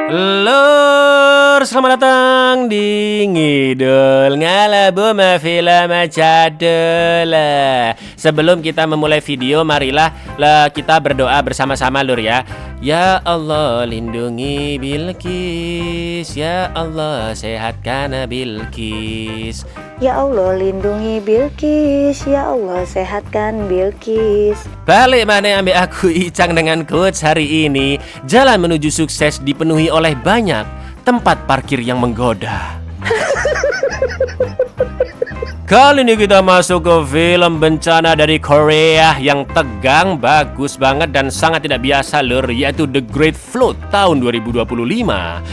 Lur, selamat datang di Ngidul Ngalabu Film Cadela. Sebelum kita memulai video, marilah kita berdoa bersama-sama Lur ya. Ya Allah, lindungi Bilqis. Ya Allah, sehatkan Bilqis. Ya Allah, lindungi Bilqis. Ya Allah, sehatkan Bilqis. Balik mana ambil aku Icang dengan coach hari ini. Jalan menuju sukses dipenuhi oleh banyak tempat parkir yang menggoda. Kali ini kita masuk ke film bencana dari Korea yang tegang, bagus banget dan sangat tidak biasa Lur, yaitu The Great Flood tahun 2025.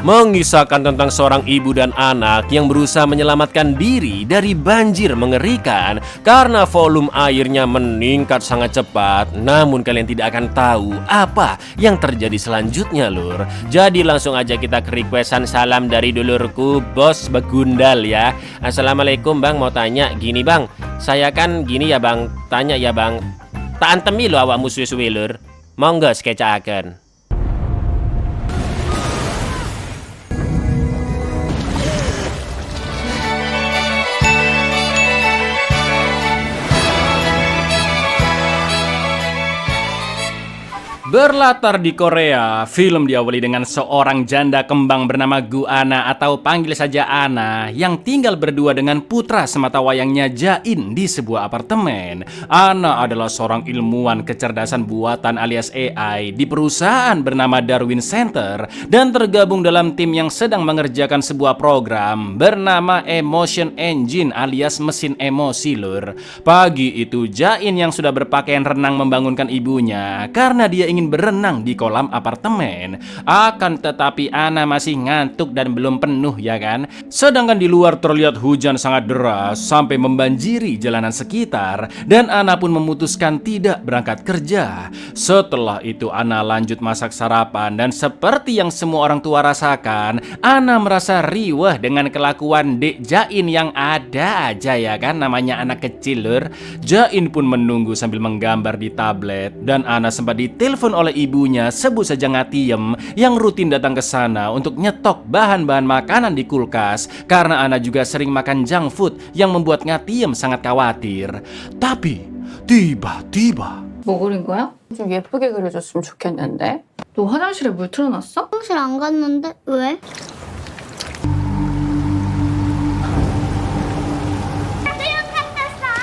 Mengisahkan tentang seorang ibu dan anak yang berusaha menyelamatkan diri dari banjir mengerikan karena volume airnya meningkat sangat cepat. Namun kalian tidak akan tahu apa yang terjadi selanjutnya Lur. Jadi langsung aja kita ke requestan salam dari dulurku Bos Begundal ya. Assalamualaikum Bang, mau tanya gini Bang, saya kan gini ya Bang, tanya ya Bang, tak antemi lo awakmu suwe-suwe Lur, monggo skecaken. Berlatar di Korea, film diawali dengan seorang janda kembang bernama Gu Ana atau panggil saja Ana yang tinggal berdua dengan putra sematawayangnya Jain di sebuah apartemen. Ana adalah seorang ilmuwan kecerdasan buatan alias AI di perusahaan bernama Darwin Center dan tergabung dalam tim yang sedang mengerjakan sebuah program bernama Emotion Engine alias mesin emosi Lur. Pagi itu Jain yang sudah berpakaian renang membangunkan ibunya karena dia ingin berenang di kolam apartemen. Akan tetapi Ana masih ngantuk dan belum penuh ya kan. Sedangkan di luar terlihat hujan sangat deras sampai membanjiri jalanan sekitar dan Ana pun memutuskan tidak berangkat kerja. Setelah itu Ana lanjut masak sarapan dan seperti yang semua orang tua rasakan, Ana merasa riweh dengan kelakuan Dek Jain yang ada aja ya kan, namanya anak kecil Lur. Jain pun menunggu sambil menggambar di tablet dan Ana sempat ditelepon oleh ibunya, sebut saja Ngatiem, yang rutin datang ke sana untuk nyetok bahan-bahan makanan di kulkas karena Ana juga sering makan junk food yang membuat Ngatiem sangat khawatir. Tapi tiba-tiba 뭐 그린 거야? 좀 예쁘게 그려줬으면 좋겠는데. 너 화장실에 물 틀어놨어? 화장실 안 갔는데 왜?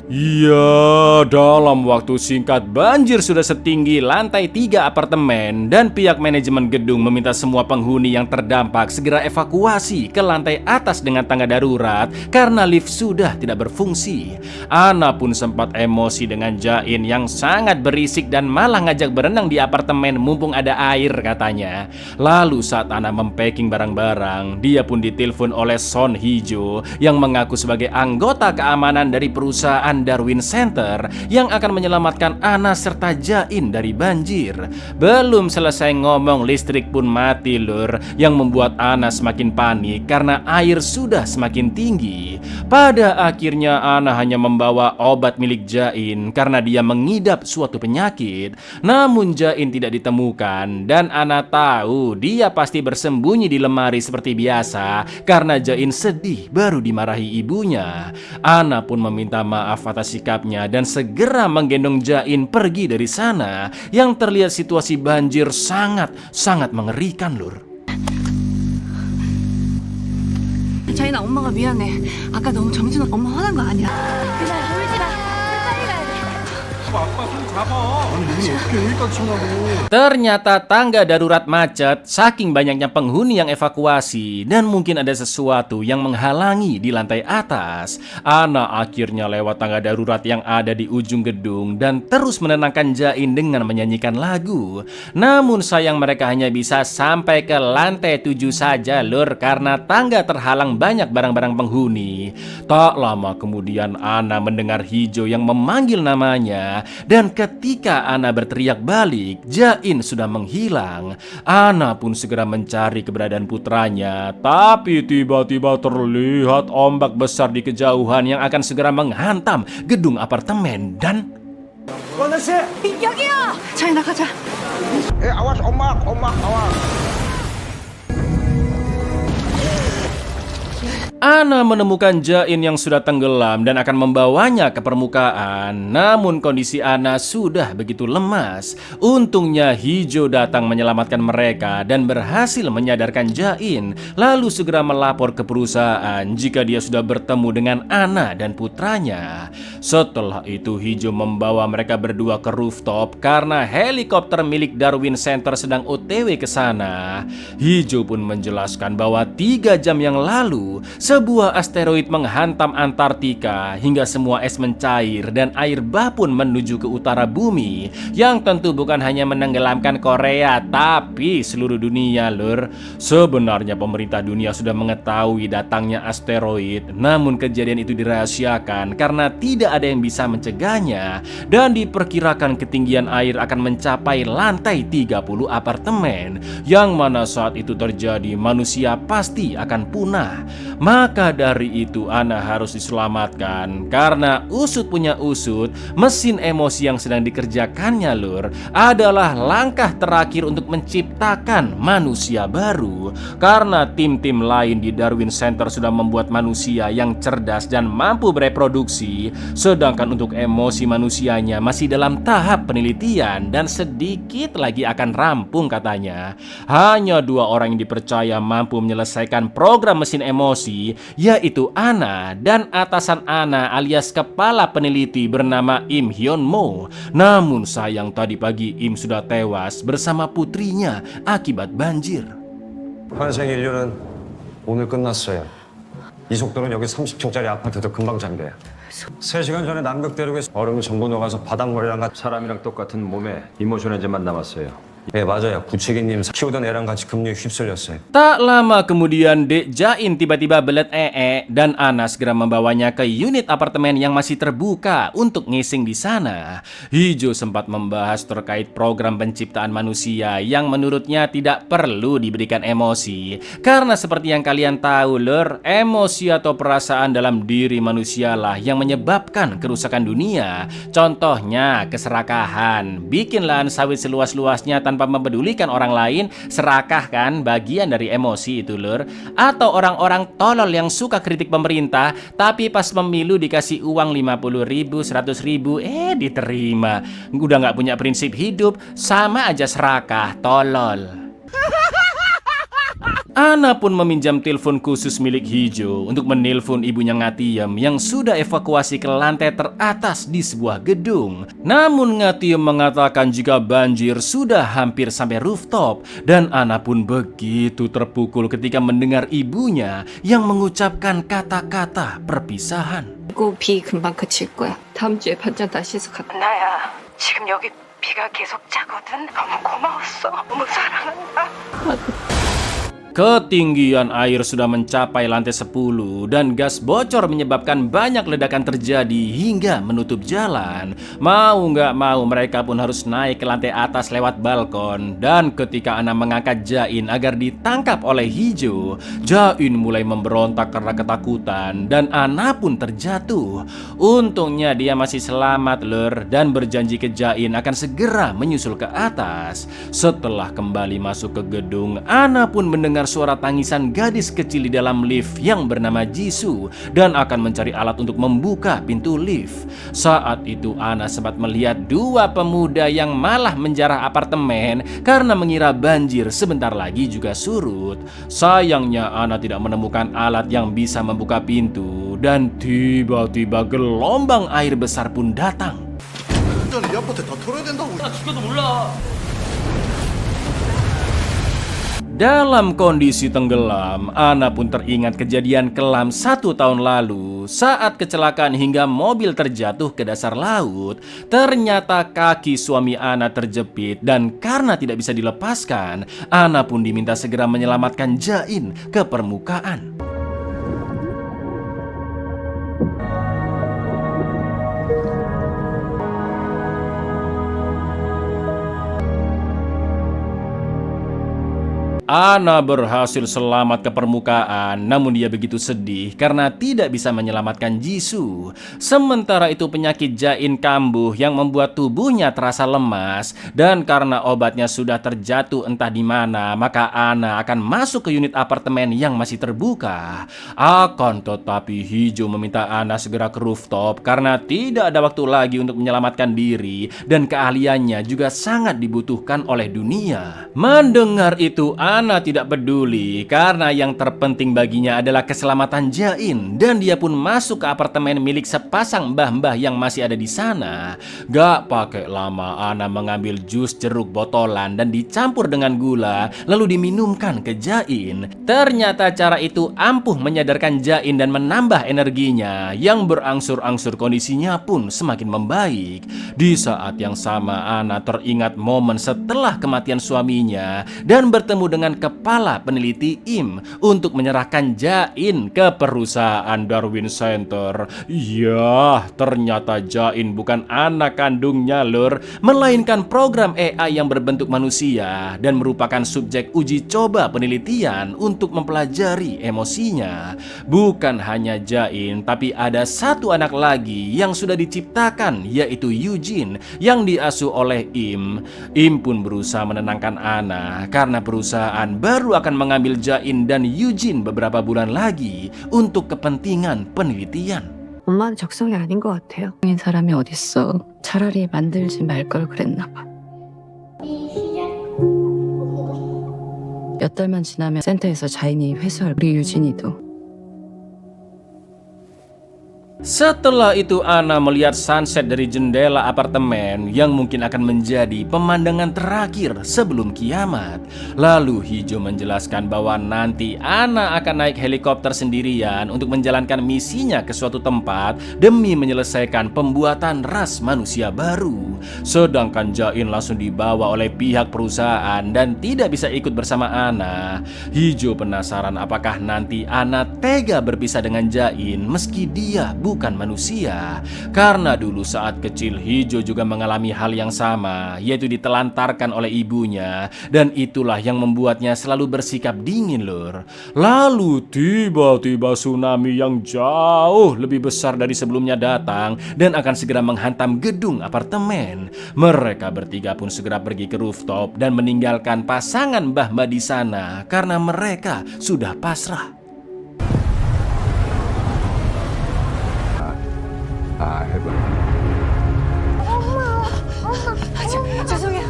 iya, dalam waktu singkat banjir sudah setinggi lantai 3 apartemen dan pihak manajemen gedung meminta semua penghuni yang terdampak segera evakuasi ke lantai atas dengan tangga darurat karena lift sudah tidak berfungsi. Ana pun sempat emosi dengan Jain yang sangat berisik dan malah ngajak berenang di apartemen mumpung ada air katanya. Lalu saat Ana mempacking barang-barang, dia pun ditelepon oleh Son Hee-jo yang mengaku sebagai anggota keamanan dari perusahaan Darwin Center yang akan menyelamatkan Ana serta Jain dari banjir. Belum selesai ngomong listrik pun mati Lur, yang membuat Ana semakin panik karena air sudah semakin tinggi. Pada akhirnya Ana hanya membawa obat milik Jain karena dia mengidap suatu penyakit. Namun Jain tidak ditemukan dan Ana tahu dia pasti bersembunyi di lemari seperti biasa karena Jain sedih baru dimarahi ibunya. Ana pun meminta maaf atas sikapnya dan segera menggendong Jain pergi dari sana yang terlihat situasi banjir sangat mengerikan Lur. 자인아 엄마가 미안해. 아까 너무 정신없 엄마 화난 거 아니야? 그날 울지 마. 빨리 가야 돼. Ternyata tangga darurat macet saking banyaknya penghuni yang evakuasi dan mungkin ada sesuatu yang menghalangi di lantai atas. Ana akhirnya lewat tangga darurat yang ada di ujung gedung dan terus menenangkan Jain dengan menyanyikan lagu. Namun sayang mereka hanya bisa sampai ke lantai 7 saja Lur karena tangga terhalang banyak barang-barang penghuni. Tak lama kemudian Ana mendengar Hee-jo yang memanggil namanya dan ketika Ana berteriak balik, Jain sudah menghilang. Ana pun segera mencari keberadaan putranya, tapi tiba-tiba terlihat ombak besar di kejauhan yang akan segera menghantam gedung apartemen dan 여기요! 자인아 가자. awas ombak, awas. Ana menemukan Jain yang sudah tenggelam dan akan membawanya ke permukaan. Namun kondisi Ana sudah begitu lemas. Untungnya Hijau datang menyelamatkan mereka dan berhasil menyadarkan Jain. Lalu segera melapor ke perusahaan jika dia sudah bertemu dengan Ana dan putranya. Setelah itu Hijau membawa mereka berdua ke rooftop karena helikopter milik Darwin Center sedang OTW ke sana. Hijau pun menjelaskan bahwa 3 jam yang lalu sebuah asteroid menghantam Antartika hingga semua es mencair dan air bah pun menuju ke utara bumi, yang tentu bukan hanya menenggelamkan Korea tapi seluruh dunia, lur. Sebenarnya pemerintah dunia sudah mengetahui datangnya asteroid, namun kejadian itu dirahasiakan karena tidak ada yang bisa mencegahnya dan diperkirakan ketinggian air akan mencapai lantai 30 apartemen, yang mana saat itu terjadi manusia pasti akan punah. Maka dari itu Ana harus diselamatkan karena usut punya usut, mesin emosi yang sedang dikerjakannya, lur, adalah langkah terakhir untuk menciptakan manusia baru. Karena tim-tim lain di Darwin Center sudah membuat manusia yang cerdas dan mampu bereproduksi, sedangkan untuk emosi manusianya masih dalam tahap penelitian dan sedikit lagi akan rampung katanya. Hanya 2 orang yang dipercaya mampu menyelesaikan program mesin emosi, yaitu Ana dan atasan Ana alias kepala peneliti bernama Im Hyun Mo. Namun sayang tadi pagi Im sudah tewas bersama putrinya akibat banjir. 환생 인류는 오늘 끝났어요. 이 속도는 여기 30층짜리 아파트도 금방 잠겨요. 3시간 전에 남극대륙에 얼음이 전부 녹아서 바닷물이랑 같이 사람이랑 똑같은 몸에 이모션 엔진만 남았어요. 예, 맞아요. 부치기님 키우던 애랑 같이 급류에 휩쓸렸어요. Tak lama kemudian Dek Jain tiba-tiba belet dan Ana segera membawanya ke unit apartemen yang masih terbuka untuk ngising di sana. Hijau sempat membahas terkait program penciptaan manusia yang menurutnya tidak perlu diberikan emosi. Karena seperti yang kalian tahu, lur, emosi atau perasaan dalam diri manusialah yang menyebabkan kerusakan dunia. Contohnya keserakahan. Bikin lahan sawit seluas-luasnya tanpa mempedulikan orang lain, serakah kan, bagian dari emosi itu, lur. Atau orang-orang tolol yang suka kritik pemerintah tapi pas pemilu dikasih uang 50.000, 100.000 diterima. Udah gak punya prinsip hidup, sama aja serakah, tolol. Ana pun meminjam telepon khusus milik Hijau untuk menelpon ibunya Ngatiem yang sudah evakuasi ke lantai teratas di sebuah gedung. Namun Ngatiem mengatakan jika banjir sudah hampir sampai rooftop, dan Ana pun begitu terpukul ketika mendengar ibunya yang mengucapkan kata-kata perpisahan. 이거 비 금방 그칠 거야. 다음 주에 반찬 다 씻어 갖고. 나야, 지금 여기 비가 계속 짜거든. 너무 고마웠어. 너무 사랑한다. Ketinggian air sudah mencapai lantai 10 dan gas bocor menyebabkan banyak ledakan terjadi hingga menutup jalan. Mau nggak mau mereka pun harus naik ke lantai atas lewat balkon. Dan ketika Ana mengangkat Jain agar ditangkap oleh Hijau, Jain mulai memberontak karena ketakutan dan Ana pun terjatuh. Untungnya dia masih selamat, lur, dan berjanji ke Jain akan segera menyusul ke atas. Setelah kembali masuk ke gedung, Ana pun mendengar suara tangisan gadis kecil di dalam lift yang bernama Jisoo dan akan mencari alat untuk membuka pintu lift. Saat itu Ana sempat melihat 2 pemuda yang malah menjarah apartemen karena mengira banjir sebentar lagi juga surut. Sayangnya Ana tidak menemukan alat yang bisa membuka pintu dan tiba-tiba gelombang air besar pun datang. Dalam kondisi tenggelam, Ana pun teringat kejadian kelam 1 tahun lalu saat kecelakaan hingga mobil terjatuh ke dasar laut. Ternyata kaki suami Ana terjepit dan karena tidak bisa dilepaskan, Ana pun diminta segera menyelamatkan Jain ke permukaan. Ana berhasil selamat ke permukaan, namun dia begitu sedih karena tidak bisa menyelamatkan Jisoo. Sementara itu penyakit Jain kambuh yang membuat tubuhnya terasa lemas, dan karena obatnya sudah terjatuh entah di mana, maka Ana akan masuk ke unit apartemen yang masih terbuka. Akan tetapi Hijau meminta Ana segera ke rooftop karena tidak ada waktu lagi untuk menyelamatkan diri, dan keahliannya juga sangat dibutuhkan oleh dunia. Mendengar itu Ana tidak peduli karena yang terpenting baginya adalah keselamatan Jain, dan dia pun masuk ke apartemen milik sepasang mbah-mbah yang masih ada di sana. Gak pakai lama Ana mengambil jus jeruk botolan dan dicampur dengan gula lalu diminumkan ke Jain. Ternyata cara itu ampuh menyadarkan Jain dan menambah energinya, yang berangsur-angsur kondisinya pun semakin membaik. Di saat yang sama Ana teringat momen setelah kematian suaminya dan bertemu dengan kepala peneliti Im untuk menyerahkan Jain ke perusahaan Darwin Center. Ya, ternyata Jain bukan anak kandungnya lur, melainkan program AI yang berbentuk manusia dan merupakan subjek uji coba penelitian untuk mempelajari emosinya. Bukan hanya Jain, tapi ada satu anak lagi yang sudah diciptakan, yaitu Eugene yang diasuh oleh Im. Im pun berusaha menenangkan Ana karena perusahaan baru akan mengambil Jain dan Eugene beberapa bulan lagi untuk kepentingan penelitian. 엄마는 적성이 아닌 것 같아요. 인 사람이 어딨어. 차라리 만들지 말 걸 그랬나 봐. 몇 달만 지나면 센터에서 자인이 회수할 우리 유진이도. Setelah itu Ana melihat sunset dari jendela apartemen yang mungkin akan menjadi pemandangan terakhir sebelum kiamat. Lalu Hijau menjelaskan bahwa nanti Ana akan naik helikopter sendirian untuk menjalankan misinya ke suatu tempat demi menyelesaikan pembuatan ras manusia baru. Sedangkan Jain langsung dibawa oleh pihak perusahaan dan tidak bisa ikut bersama Ana. Hijau penasaran apakah nanti Ana tega berpisah dengan Jain meski dia bukan manusia. Karena dulu saat kecil Hijau juga mengalami hal yang sama, yaitu ditelantarkan oleh ibunya, dan itulah yang membuatnya selalu bersikap dingin lur. Lalu tiba-tiba tsunami yang jauh lebih besar dari sebelumnya datang dan akan segera menghantam gedung apartemen. Mereka bertiga pun segera pergi ke rooftop dan meninggalkan pasangan mbah-mbah di sana karena mereka sudah pasrah. 해봐. 죄송해요.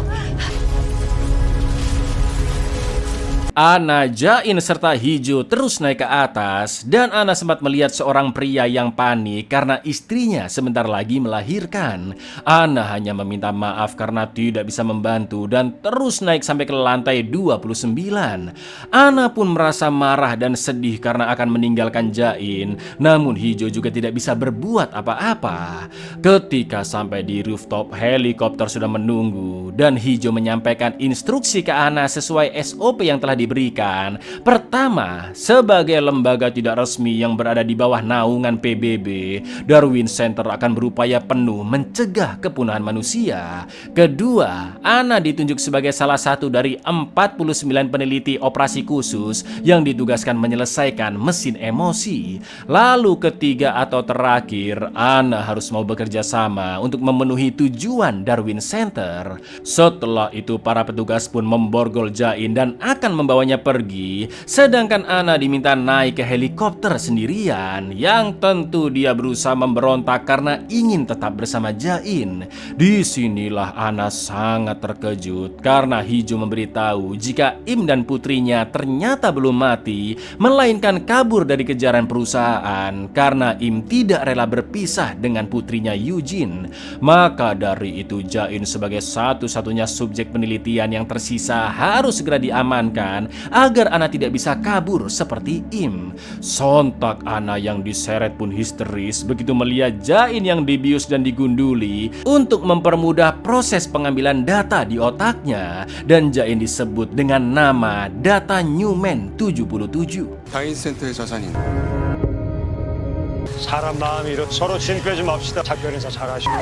Ana, Jain serta Hijau terus naik ke atas, dan Ana sempat melihat seorang pria yang panik karena istrinya sebentar lagi melahirkan. Ana hanya meminta maaf karena tidak bisa membantu dan terus naik sampai ke lantai 29. Ana pun merasa marah dan sedih karena akan meninggalkan Jain, namun Hijau juga tidak bisa berbuat apa-apa. Ketika sampai di rooftop, helikopter sudah menunggu dan Hijau menyampaikan instruksi ke Ana sesuai SOP yang telah diberikan. Pertama, sebagai lembaga tidak resmi yang berada di bawah naungan PBB, Darwin Center akan berupaya penuh mencegah kepunahan manusia. Kedua, Ana ditunjuk sebagai salah satu dari 49 peneliti operasi khusus yang ditugaskan menyelesaikan mesin emosi. Lalu ketiga atau terakhir, Ana harus mau bekerja sama untuk memenuhi tujuan Darwin Center. Setelah itu para petugas pun memborgol Jain dan akan membawanya pergi, sedangkan Ana diminta naik ke helikopter sendirian, yang tentu dia berusaha memberontak karena ingin tetap bersama Jain. Disinilah Ana sangat terkejut karena Hijau memberitahu jika Im dan putrinya ternyata belum mati, melainkan kabur dari kejaran perusahaan karena Im tidak rela berpisah dengan putrinya Eugene. Maka dari itu Jain sebagai satu-satunya subjek penelitian yang tersisa harus segera diamankan agar Ana tidak bisa kabur seperti Im. Sontak Ana yang diseret pun histeris begitu melihat Jain yang dibius dan digunduli untuk mempermudah proses pengambilan data di otaknya, dan Jain disebut dengan nama Data Newman 77. 다인센터의 자산인 사람 마음이 이렇 서로 진 빼지 맙시다. 작별 인사 잘하시고.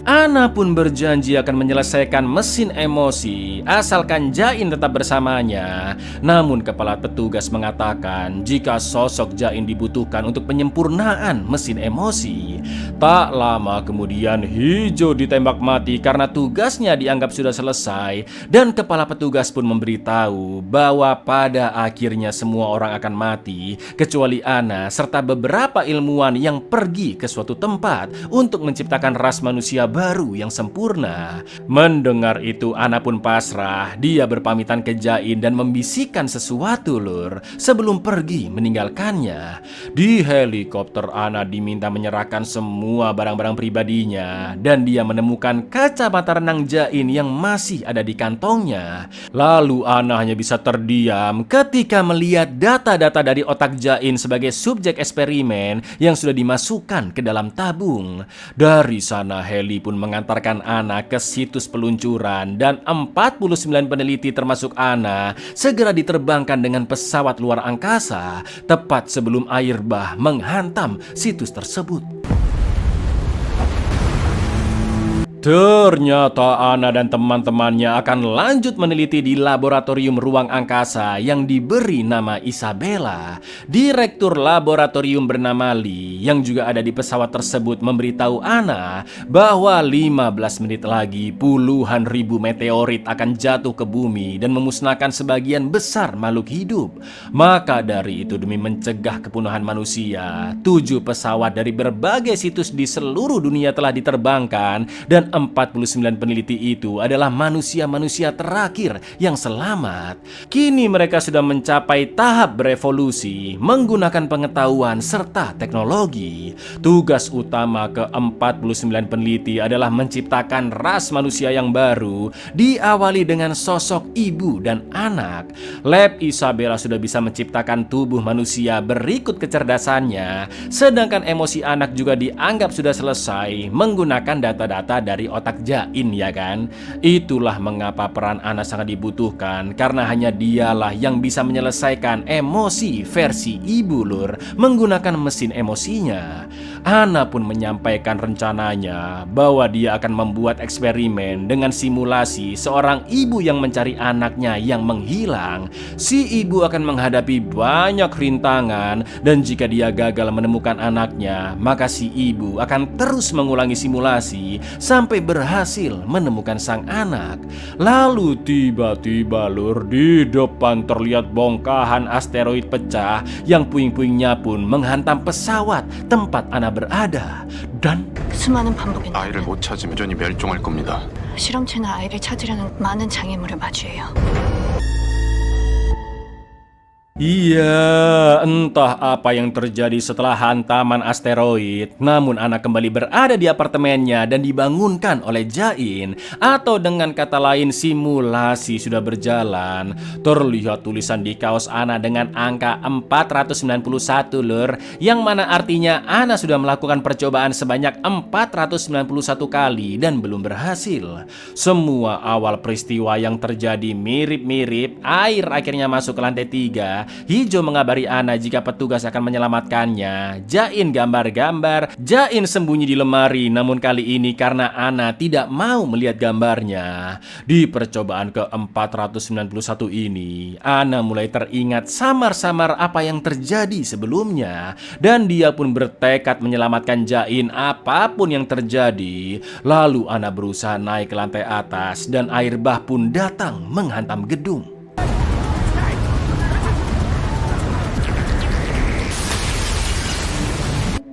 Ana pun berjanji akan menyelesaikan mesin emosi asalkan Jain tetap bersamanya. Namun kepala petugas mengatakan jika sosok Jain dibutuhkan untuk penyempurnaan mesin emosi. Tak lama kemudian Hijau ditembak mati karena tugasnya dianggap sudah selesai. Dan kepala petugas pun memberitahu bahwa pada akhirnya semua orang akan mati kecuali Ana serta beberapa ilmuwan yang pergi ke suatu tempat untuk menciptakan ras manusia baru yang sempurna. Mendengar itu Ana pun pasrah. Dia berpamitan ke Jain dan membisikkan sesuatu lur sebelum pergi meninggalkannya. Di helikopter Ana diminta menyerahkan semua barang-barang pribadinya dan dia menemukan kacamata renang Jain yang masih ada di kantongnya. Lalu Ana hanya bisa terdiam ketika melihat data-data dari otak Jain sebagai subjek eksperimen yang sudah dimasukkan ke dalam tabung. Dari sana heli pun mengantarkan Ana ke situs peluncuran dan 49 peneliti termasuk Ana segera diterbangkan dengan pesawat luar angkasa tepat sebelum air bah menghantam situs tersebut. Ternyata Ana dan teman-temannya akan lanjut meneliti di laboratorium ruang angkasa yang diberi nama Isabella. Direktur laboratorium bernama Lee yang juga ada di pesawat tersebut memberitahu Ana bahwa 15 menit lagi puluhan ribu meteorit akan jatuh ke bumi dan memusnahkan sebagian besar makhluk hidup. Maka dari itu demi mencegah kepunahan manusia, 7 pesawat dari berbagai situs di seluruh dunia telah diterbangkan dan 49 peneliti itu adalah manusia-manusia terakhir yang selamat. Kini mereka sudah mencapai tahap berevolusi menggunakan pengetahuan serta teknologi. Tugas utama ke-49 peneliti adalah menciptakan ras manusia yang baru, diawali dengan sosok ibu dan anak. Lab Isabella sudah bisa menciptakan tubuh manusia berikut kecerdasannya, sedangkan emosi anak juga dianggap sudah selesai menggunakan data-data dari otak Jain, ya kan? Itulah mengapa peran Ana sangat dibutuhkan karena hanya dialah yang bisa menyelesaikan emosi versi ibu lur menggunakan mesin emosinya. Ana pun menyampaikan rencananya bahwa dia akan membuat eksperimen dengan simulasi seorang ibu yang mencari anaknya yang menghilang. Si ibu akan menghadapi banyak rintangan dan jika dia gagal menemukan anaknya, maka si ibu akan terus mengulangi simulasi sampai berhasil menemukan sang anak. Lalu tiba-tiba lur di depan terlihat bongkahan asteroid pecah yang puing-puingnya pun menghantam pesawat tempat Ana berada. Dan 수많은 반복의 아이를 못 찾으면 전이 멸종할 겁니다. 실험체는 아이를 찾으려는 많은 장애물을 마주해요. iya, entah apa yang terjadi setelah hantaman asteroid. Namun Ana kembali berada di apartemennya dan dibangunkan oleh Jain. Atau dengan kata lain simulasi sudah berjalan. Terlihat tulisan di kaos Ana dengan angka 491 lur, yang mana artinya Ana sudah melakukan percobaan sebanyak 491 kali dan belum berhasil. Semua awal peristiwa yang terjadi mirip-mirip. Air akhirnya masuk ke lantai 3. Hijau mengabari Ana jika petugas akan menyelamatkannya. Jain gambar-gambar. Jain sembunyi di lemari. Namun kali ini karena Ana tidak mau melihat gambarnya. Di percobaan ke-491 ini, Ana mulai teringat samar-samar apa yang terjadi sebelumnya. Dan dia pun bertekad menyelamatkan Jain apapun yang terjadi. Lalu Ana berusaha naik ke lantai atas dan air bah pun datang menghantam gedung.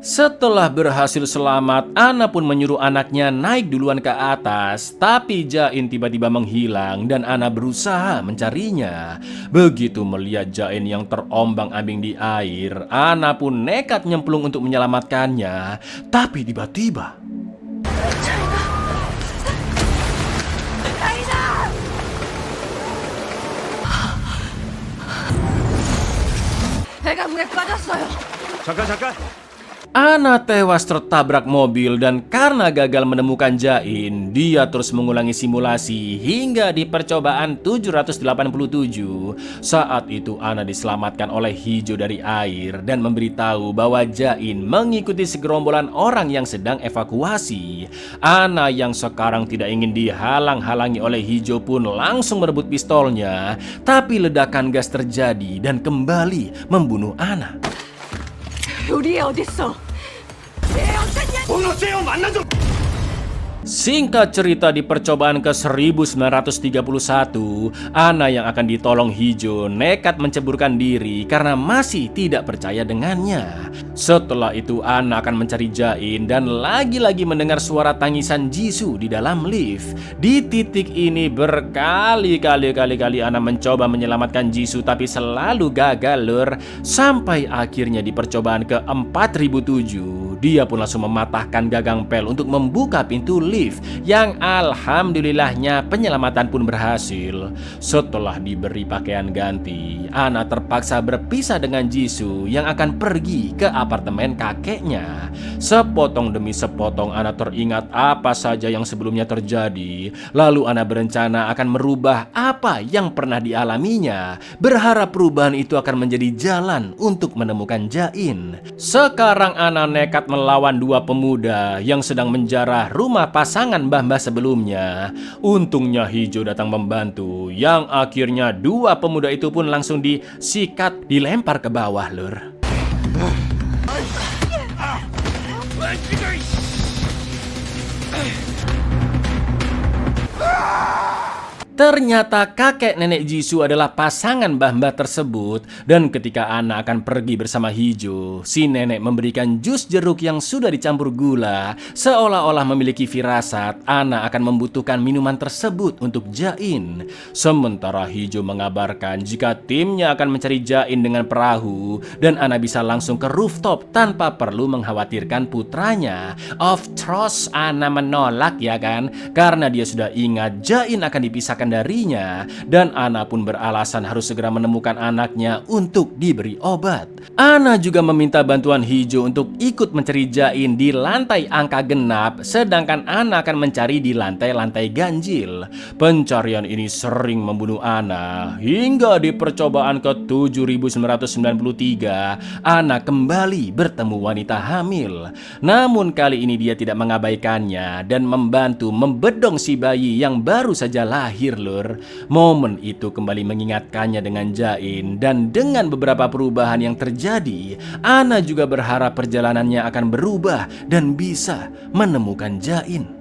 Setelah berhasil selamat, Ana pun menyuruh anaknya naik duluan ke atas. Tapi Jain tiba-tiba menghilang dan Ana berusaha mencarinya. Begitu melihat Jain yang terombang-ambing di air, Ana pun nekat nyemplung untuk menyelamatkannya. Tapi tiba-tiba 배가 물에 빠졌어요. 잠깐. Ana tewas tertabrak mobil dan karena gagal menemukan Jain, dia terus mengulangi simulasi hingga di percobaan 787. Saat itu Ana diselamatkan oleh Hijau dari air dan memberitahu bahwa Jain mengikuti segerombolan orang yang sedang evakuasi. Ana yang sekarang tidak ingin dihalang-halangi oleh Hijau pun langsung merebut pistolnya, tapi ledakan gas terjadi dan kembali membunuh Ana. 우리 어딨어? Singkat cerita, di percobaan ke 1931, Ana yang akan ditolong Hijau nekat menceburkan diri karena masih tidak percaya dengannya. Setelah itu Ana akan mencari Jain dan lagi-lagi mendengar suara tangisan Jisoo di dalam lift. Di titik ini berkali-kali Ana mencoba menyelamatkan Jisoo tapi selalu gagal lur. Sampai akhirnya di percobaan ke 4007 dia pun langsung mematahkan gagang pel untuk membuka pintu lift, yang alhamdulillahnya penyelamatan pun berhasil. Setelah diberi pakaian ganti, Ana terpaksa berpisah dengan Jisoo yang akan pergi ke apartemen kakeknya. Sepotong demi sepotong Ana teringat apa saja yang sebelumnya terjadi. Lalu Ana berencana akan merubah apa yang pernah dialaminya, berharap perubahan itu akan menjadi jalan untuk menemukan Jain. Sekarang Ana nekat melawan dua pemuda yang sedang menjarah rumah pasangan mbah-mbah sebelumnya. Untungnya Hijau datang membantu, yang akhirnya dua pemuda itu pun langsung disikat, dilempar ke bawah lur. Ternyata kakek nenek Jisoo adalah pasangan mbah-mbah tersebut. Dan ketika Ana akan pergi bersama Hijau, si nenek memberikan jus jeruk yang sudah dicampur gula, seolah-olah memiliki firasat Ana akan membutuhkan minuman tersebut untuk Jain. Sementara Hijau mengabarkan jika timnya akan mencari Jain dengan perahu, dan Ana bisa langsung ke rooftop tanpa perlu mengkhawatirkan putranya. Of course Ana menolak ya kan, karena dia sudah ingat Jain akan dipisahkan darinya, dan Ana pun beralasan harus segera menemukan anaknya untuk diberi obat. Ana juga meminta bantuan Hijau untuk ikut mencari Jain di lantai angka genap, sedangkan Ana akan mencari di lantai-lantai ganjil. Pencarian ini sering membunuh Ana, hingga di percobaan ke 7993 Ana kembali bertemu wanita hamil. Namun kali ini dia tidak mengabaikannya dan membantu membedong si bayi yang baru saja lahir lur. Momen itu kembali mengingatkannya dengan Jain, dan dengan beberapa perubahan yang terjadi, Ana juga berharap perjalanannya akan berubah dan bisa menemukan Jain.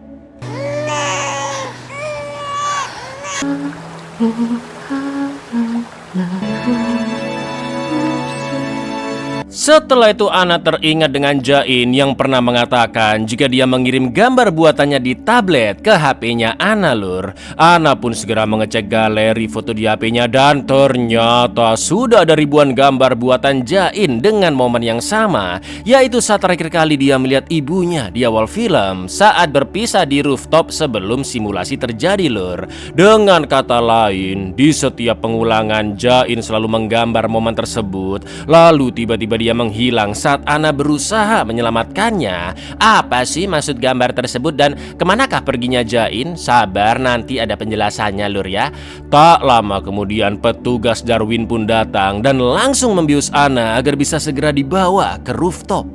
Setelah itu Ana teringat dengan Jain yang pernah mengatakan jika dia mengirim gambar buatannya di tablet ke HP-nya Ana lur. Ana pun segera mengecek galeri foto di HP-nya dan ternyata sudah ada ribuan gambar buatan Jain dengan momen yang sama, yaitu saat terakhir kali dia melihat ibunya di awal film saat berpisah di rooftop sebelum simulasi terjadi lur. Dengan kata lain, di setiap pengulangan Jain selalu menggambar momen tersebut, lalu tiba-tiba dia menghilang saat Ana berusaha menyelamatkannya. Apa sih maksud gambar tersebut dan kemanakah perginya Jain? Sabar, nanti ada penjelasannya lur ya. Tak lama kemudian petugas Darwin pun datang dan langsung membius Ana agar bisa segera dibawa ke rooftop.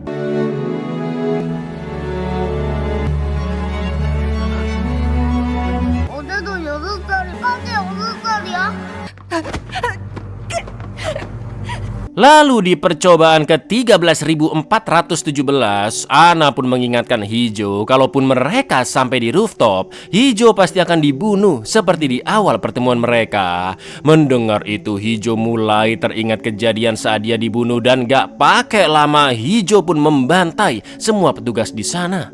어제도 6살이 까지 6살이야? Lalu di percobaan ke 13.417, Ana pun mengingatkan Hijau kalaupun mereka sampai di rooftop, Hijau pasti akan dibunuh seperti di awal pertemuan mereka. Mendengar itu Hijau mulai teringat kejadian saat dia dibunuh dan gak pakai lama Hijau pun membantai semua petugas di sana.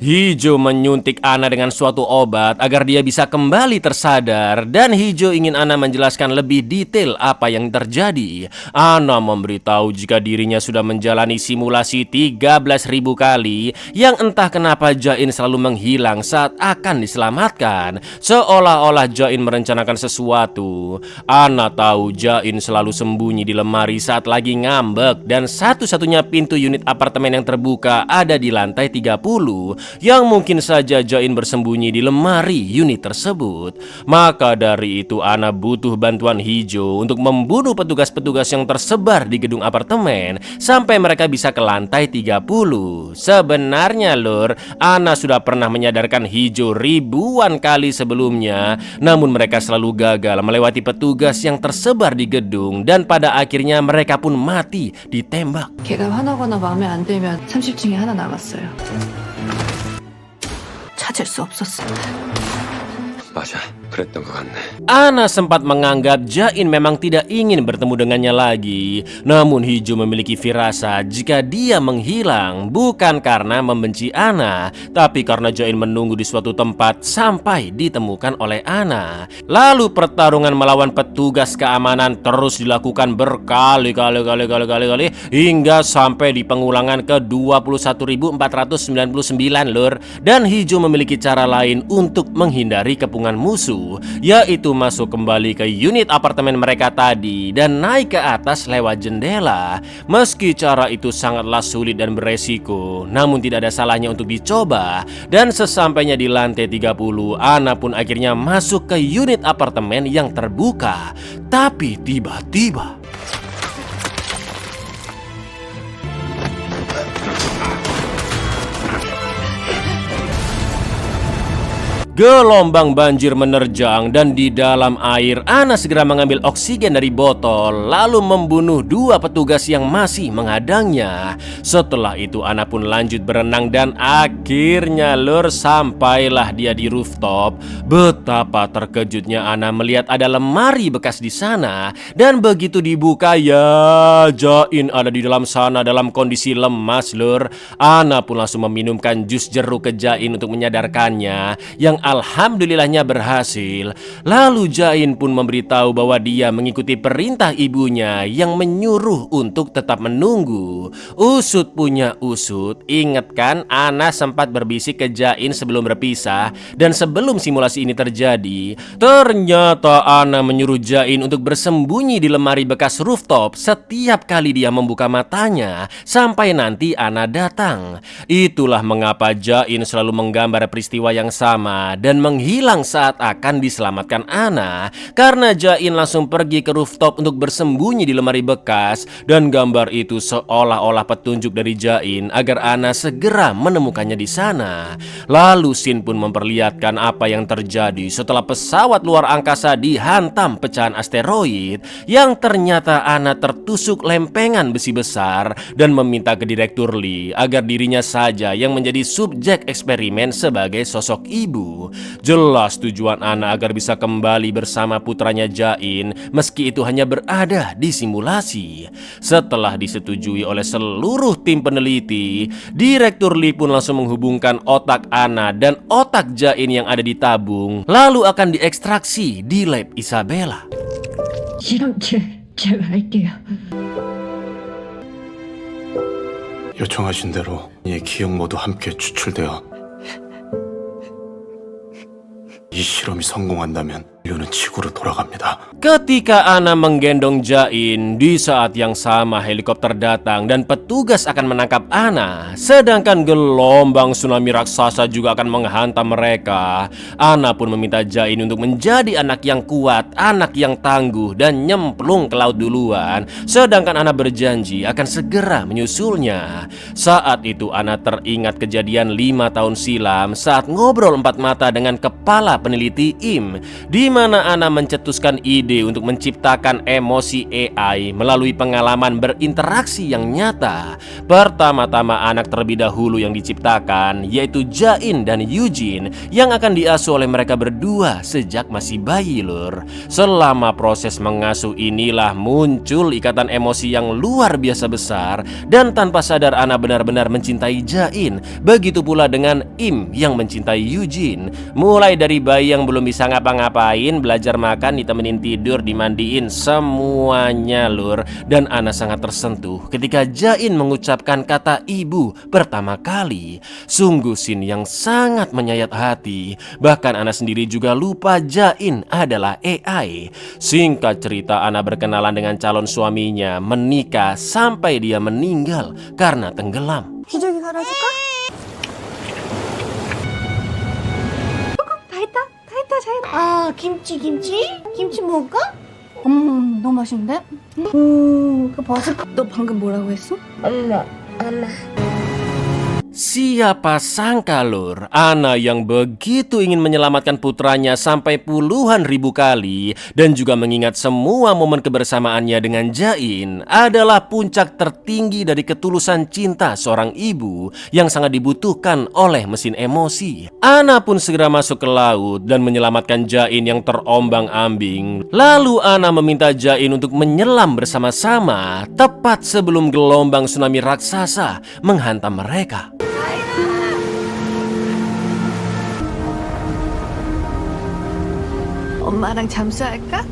Hijau menyuntik Ana dengan suatu obat agar dia bisa kembali tersadar, dan Hijau ingin Ana menjelaskan lebih detail apa yang terjadi. Ana memberitahu jika dirinya sudah menjalani simulasi 13.000 kali yang entah kenapa Jain selalu menghilang saat akan diselamatkan, seolah-olah Jain merencanakan sesuatu. Ana tahu Jain selalu sembunyi di lemari saat lagi ngambek, dan satu-satunya pintu unit apartemen yang terbuka ada di lantai 30, yang mungkin saja Jain bersembunyi di lemari unit tersebut. Maka dari itu Ana butuh bantuan Hijau untuk membunuh petugas-petugas yang tersebar di gedung apartemen sampai mereka bisa ke lantai 30. Sebenarnya Lur, Ana sudah pernah menyadarkan Hijau ribuan kali sebelumnya, namun mereka selalu gagal melewati petugas yang tersebar di gedung, dan pada akhirnya mereka pun mati ditembak. 걔가 화나거나 마음에 안 들면 30층에 하나 남았어요. 찾을 수 없었습니다. 맞아, 그랬던 것 같네. Ana sempat menganggap Jain memang tidak ingin bertemu dengannya lagi. Namun Hijau memiliki firasat jika dia menghilang bukan karena membenci Ana, tapi karena Jain menunggu di suatu tempat sampai ditemukan oleh Ana. Lalu pertarungan melawan petugas keamanan terus dilakukan berkali-kali hingga sampai di pengulangan ke 21.499 Lur. Dan Hijau memiliki cara lain untuk menghindari kepungan musuh, yaitu masuk kembali ke unit apartemen mereka tadi dan naik ke atas lewat jendela. Meski cara itu sangatlah sulit dan beresiko, namun tidak ada salahnya untuk dicoba. Dan sesampainya di lantai 30, Ana pun akhirnya masuk ke unit apartemen yang terbuka. Tapi tiba-tiba gelombang banjir menerjang, dan di dalam air Ana segera mengambil oksigen dari botol lalu membunuh 2 petugas yang masih menghadangnya. Setelah itu Ana pun lanjut berenang dan akhirnya Lur, sampailah dia di rooftop. Betapa terkejutnya Ana melihat ada lemari bekas di sana, dan begitu dibuka ya Jain ada di dalam sana dalam kondisi lemas Lur. Ana pun langsung meminumkan jus jeruk ke Jain untuk menyadarkannya, yang alhamdulillahnya berhasil. Lalu Jain pun memberitahu bahwa dia mengikuti perintah ibunya yang menyuruh untuk tetap menunggu. Usut punya usut, ingat kan Ana sempat berbisik ke Jain sebelum berpisah, dan sebelum simulasi ini terjadi, ternyata Ana menyuruh Jain untuk bersembunyi di lemari bekas rooftop setiap kali dia membuka matanya sampai nanti Ana datang. Itulah mengapa Jain selalu menggambar peristiwa yang sama dan menghilang saat akan diselamatkan Ana, karena Jain langsung pergi ke rooftop untuk bersembunyi di lemari bekas, dan gambar itu seolah-olah petunjuk dari Jain agar Ana segera menemukannya di sana. Lalu Shin pun memperlihatkan apa yang terjadi setelah pesawat luar angkasa dihantam pecahan asteroid, yang ternyata Ana tertusuk lempengan besi besar dan meminta ke Direktur Lee agar dirinya saja yang menjadi subjek eksperimen sebagai sosok ibu. Jelas tujuan Ana agar bisa kembali bersama putranya Jain, meski itu hanya berada di simulasi. Setelah disetujui oleh seluruh tim peneliti, Direktur Lee pun langsung menghubungkan otak Ana dan otak Jain yang ada di tabung, lalu akan diekstraksi di lab Isabella. 제가 할게요. 요청하신 대로 이 기억 모두 함께 추출되어 이 실험이 성공한다면 인류는 지구로 돌아갑니다. Ketika Ana menggendong Jain, di saat yang sama helikopter datang dan petugas akan menangkap Ana, sedangkan gelombang tsunami raksasa juga akan menghantam mereka. Ana pun meminta Jain untuk menjadi anak yang kuat, anak yang tangguh, dan nyemplung ke laut duluan, sedangkan Ana berjanji akan segera menyusulnya. Saat itu Ana teringat kejadian 5 tahun silam saat ngobrol 4 mata dengan kepala peneliti IM, di di mana Ana mencetuskan ide untuk menciptakan emosi AI melalui pengalaman berinteraksi yang nyata. Pertama-tama anak terlebih dahulu yang diciptakan yaitu Jain dan Eugene yang akan diasuh oleh mereka berdua sejak masih bayi, lur. Selama proses mengasuh inilah muncul ikatan emosi yang luar biasa besar dan tanpa sadar Ana benar-benar mencintai Jain. Begitu pula dengan Im yang mencintai Eugene. Mulai dari bayi yang belum bisa ngapa-ngapain, belajar makan, ditemenin tidur, dimandiin, semuanya, lur. Dan Ana sangat tersentuh ketika Jain mengucapkan kata ibu pertama kali. Sungguh scene yang sangat menyayat hati. Bahkan Ana sendiri juga lupa Jain adalah AI. Singkat cerita, Ana berkenalan dengan calon suaminya, menikah sampai dia meninggal karena tenggelam. 기저귀 갈아줄까? 다 했다 잘. 아 김치 김치 먹을까? 너무 맛있는데? 그 버섯. 너 방금 뭐라고 했어? 엄마. Siapa sangka, lur, Ana yang begitu ingin menyelamatkan putranya sampai puluhan ribu kali dan juga mengingat semua momen kebersamaannya dengan Jain adalah puncak tertinggi dari ketulusan cinta seorang ibu yang sangat dibutuhkan oleh mesin emosi. Ana pun segera masuk ke laut dan menyelamatkan Jain yang terombang-ambing. Lalu Ana meminta Jain untuk menyelam bersama-sama tepat sebelum gelombang tsunami raksasa menghantam mereka. 엄마랑 잠수할까?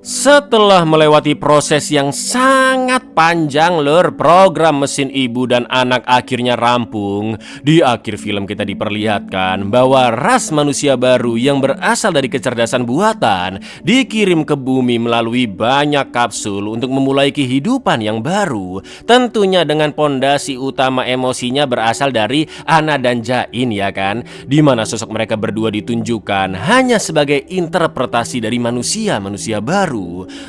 Setelah melewati proses yang sangat panjang, lur, program mesin ibu dan anak akhirnya rampung. Di akhir film kita diperlihatkan bahwa ras manusia baru yang berasal dari kecerdasan buatan dikirim ke bumi melalui banyak kapsul untuk memulai kehidupan yang baru. Tentunya dengan pondasi utama emosinya berasal dari Ana dan Jain, ya kan? Di mana sosok mereka berdua ditunjukkan hanya sebagai interpretasi dari manusia-manusia baru.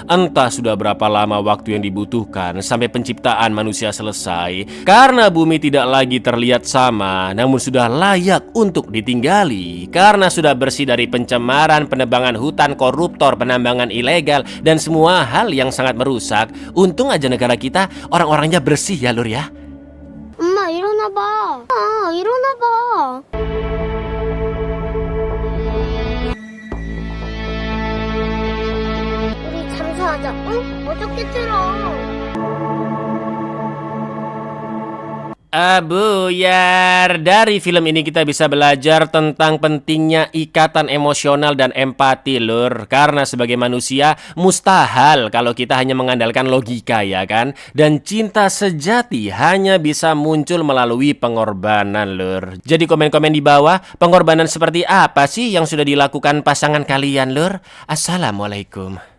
Entah sudah berapa lama waktu yang dibutuhkan sampai penciptaan manusia selesai, karena bumi tidak lagi terlihat sama, namun sudah layak untuk ditinggali. Karena sudah bersih dari pencemaran, penebangan hutan, koruptor, penambangan ilegal, dan semua hal yang sangat merusak. Untung aja negara kita orang-orangnya bersih ya, lur ya. 엄마 일어나봐. 일어나봐. 우리 잠수하자. 응? 어떻게 들어? Buyar, dari film ini kita bisa belajar tentang pentingnya ikatan emosional dan empati, lur. Karena sebagai manusia mustahil kalau kita hanya mengandalkan logika, ya kan? Dan cinta sejati hanya bisa muncul melalui pengorbanan, lur. Jadi komen-komen di bawah, pengorbanan seperti apa sih yang sudah dilakukan pasangan kalian, lur? Assalamualaikum.